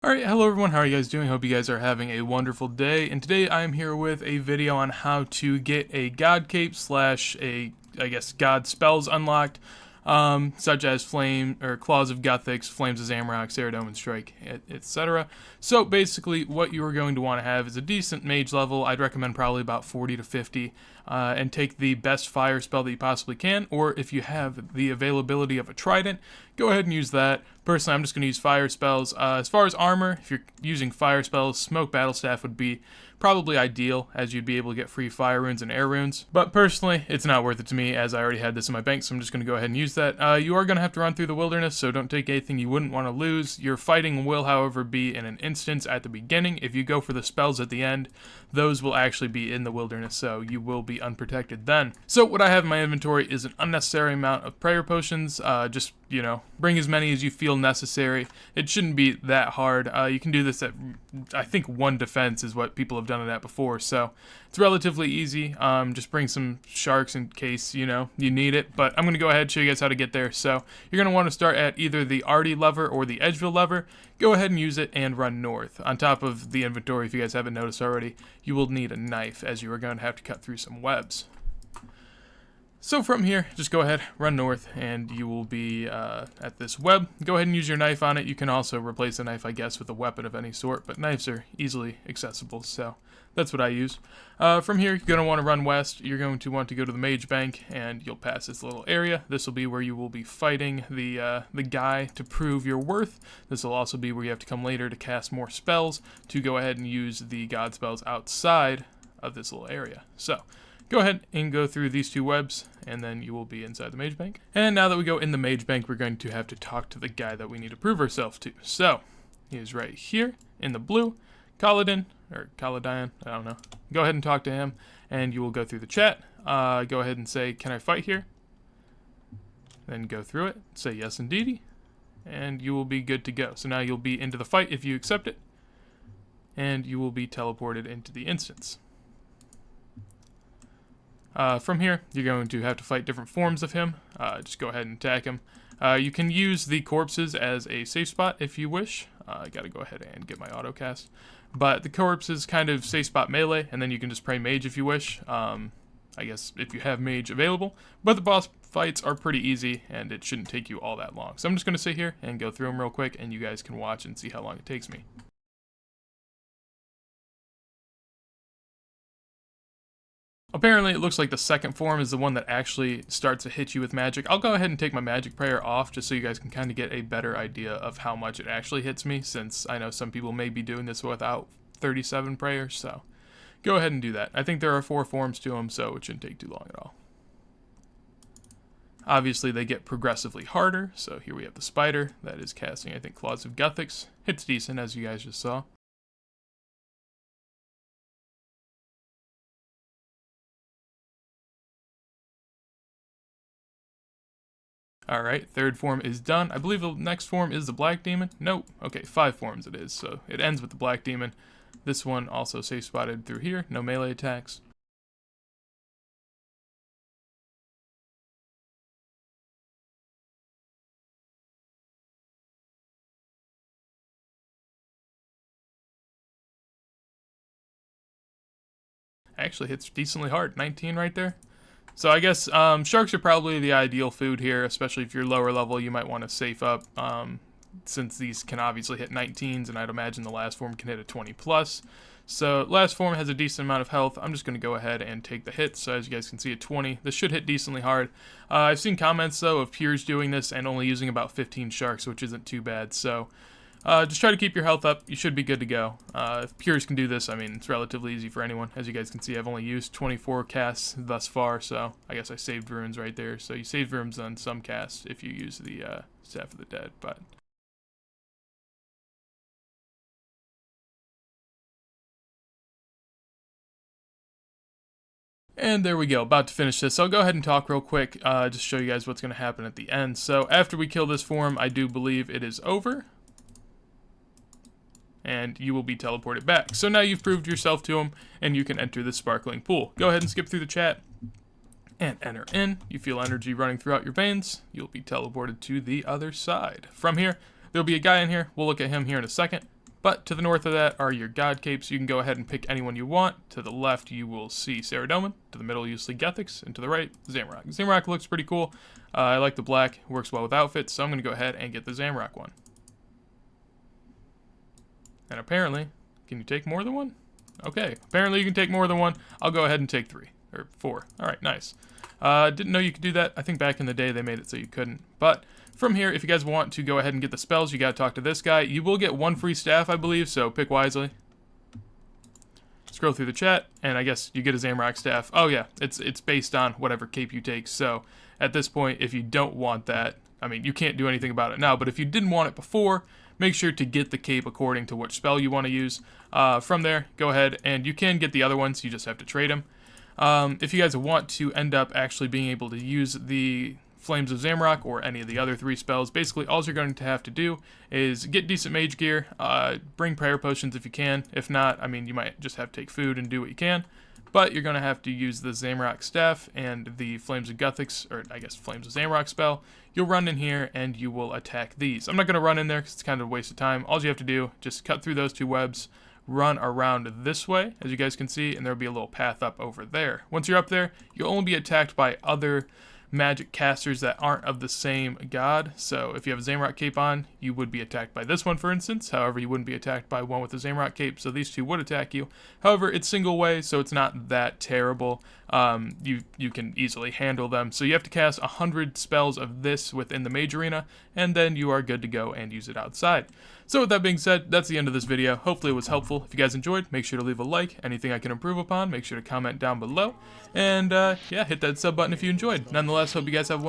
Alright, hello everyone, how are you guys doing? Hope you guys are having a wonderful day, and today I am here with a video on how to get a god cape slash god spells unlocked, such as Flame, or Claws of Guthix, Flames of Zamorak, Saradomin Strike, etc. So basically what you are going to want to have is a decent mage level. I'd recommend probably about 40 to 50, and take the best fire spell that you possibly can, or if you have the availability of a trident, go ahead and use that. Personally, I'm just going to use fire spells. As far as armor, if you're using fire spells, Smoke Battle Staff would be probably ideal, as you'd be able to get free fire runes and air runes. But personally, it's not worth it to me, as I already had this in my bank, so I'm just going to go ahead and use that. You are going to have to run through the wilderness, so don't take anything you wouldn't want to lose. Your fighting will, however, be in an instance at the beginning. If you go for the spells at the end, those will actually be in the wilderness, so you will be unprotected then. So what I have in my inventory is an unnecessary amount of prayer potions. Just, bring as many as you feel necessary. It shouldn't be that hard. You can do this at, I think, 1 defense is what people have done it at before, so it's relatively easy. Just bring some sharks in case, you need it, but I'm going to go ahead and show you guys how to get there. So you're going to want to start at either the Arty lever or the Edgeville lever. Go ahead and use it and run north. On top of the inventory, if you guys haven't noticed already, you will need a knife, as you are going to have to cut through some webs. So from here, just go ahead, run north, and you will be at this web. Go ahead and use your knife on it. You can also replace a knife, I guess, with a weapon of any sort, but knives are easily accessible, so that's what I use. From here, you're going to want to run west. You're going to want to go to the Mage Bank, and you'll pass this little area. This will be where you will be fighting the guy to prove your worth. This will also be where you have to come later to cast more spells, to go ahead and use the god spells outside of this little area. So go ahead and go through these 2 webs, and then you will be inside the Mage Bank. And now that we go in the Mage Bank, we're going to have to talk to the guy that we need to prove ourselves to. So, he is right here in the blue. Kaladin, or Kaladian, I don't know. Go ahead and talk to him, and you will go through the chat. Go ahead and say, "Can I fight here?" Then go through it, say "Yes, indeedy," and you will be good to go. So now you'll be into the fight if you accept it, and you will be teleported into the instance. From here, you're going to have to fight different forms of him. Just go ahead and attack him. You can use the corpses as a safe spot if you wish. I gotta go ahead and get my auto cast. But the corpses kind of safe spot melee, and then you can just pray mage if you wish. I guess if you have mage available. But the boss fights are pretty easy, and it shouldn't take you all that long. So I'm just going to sit here and go through them real quick, and you guys can watch and see how long it takes me. Apparently, it looks like the second form is the one that actually starts to hit you with magic. I'll go ahead and take my magic prayer off just so you guys can kind of get a better idea of how much it actually hits me, since I know some people may be doing this without 37 prayers, so go ahead and do that. I think there are 4 forms to them, so it shouldn't take too long at all. Obviously, they get progressively harder, so here we have the spider that is casting, I think, Claws of Guthix. It's decent, as you guys just saw. Alright, 3rd form is done. I believe the next form is the Black Demon. Nope. Okay, 5 forms it is, so it ends with the Black Demon. This one also safe spotted through here. No melee attacks. Actually hits decently hard. 19 right there. So I guess sharks are probably the ideal food here, especially if you're lower level. You might want to safe up, since these can obviously hit 19s, and I'd imagine the last form can hit a 20 plus. So last form has a decent amount of health. I'm just going to go ahead and take the hits. So as you guys can see, at 20, this should hit decently hard. I've seen comments though of peers doing this and only using about 15 sharks, which isn't too bad. So just try to keep your health up. You should be good to go. If peers can do this, I mean, it's relatively easy for anyone. As you guys can see, I've only used 24 casts thus far, so I guess I saved runes right there. So you save runes on some casts if you use the Staff of the Dead, but and there we go, about to finish this. So I'll go ahead and talk real quick, just show you guys what's going to happen at the end. So after we kill this form, I do believe it is over, and you will be teleported back. So now you've proved yourself to him, and you can enter the sparkling pool. Go ahead and skip through the chat, and enter in. You feel energy running throughout your veins. You'll be teleported to the other side. From here, there'll be a guy in here. We'll look at him here in a second. But to the north of that are your God Capes. You can go ahead and pick anyone you want. To the left, you will see Saradomin. To the middle, you'll see Gethix. And to the right, Zamrock. Zamrock looks pretty cool. I like the black. Works well with outfits. So I'm going to go ahead and get the Zamrock one. And apparently, can you take more than one? Okay, apparently you can take more than one. I'll go ahead and take 3. Or 4. Alright, nice. Didn't know you could do that. I think back in the day they made it so you couldn't. But from here, if you guys want to go ahead and get the spells, you gotta talk to this guy. You will get 1 free staff, I believe, so pick wisely. Scroll through the chat, and I guess you get a Zamrock staff. Oh yeah, it's based on whatever cape you take, so at this point, if you don't want that, I mean, you can't do anything about it now, but if you didn't want it before, make sure to get the cape according to which spell you want to use. From there, go ahead, and you can get the other ones, you just have to trade them. If you guys want to end up actually being able to use the Flames of Zamrock or any of the other 3 spells, basically all you're going to have to do is get decent mage gear, bring prayer potions if you can. If not, I mean, you might just have to take food and do what you can. But you're going to have to use the Zamrock staff and the Flames of Gethix, or I guess Flames of Zamrock spell. You'll run in here and you will attack these. I'm not going to run in there because it's kind of a waste of time. All you have to do, just cut through those 2 webs, run around this way, as you guys can see, and there'll be a little path up over there. Once you're up there, you'll only be attacked by other magic casters that aren't of the same god. So if you have a Zamrock cape on, you would be attacked by this one, for instance. However, you wouldn't be attacked by one with the Zamrock cape, so these 2 would attack you. However, it's single way, so it's not that terrible. You can easily handle them. So you have to cast 100 spells of this within the Mage Arena, and then you are good to go and use it outside. So with that being said, that's the end of this video. Hopefully it was helpful. If you guys enjoyed, make sure to leave a like. Anything I can improve upon, make sure to comment down below. And yeah, hit that sub button if you enjoyed. Nonetheless, hope you guys have a wonderful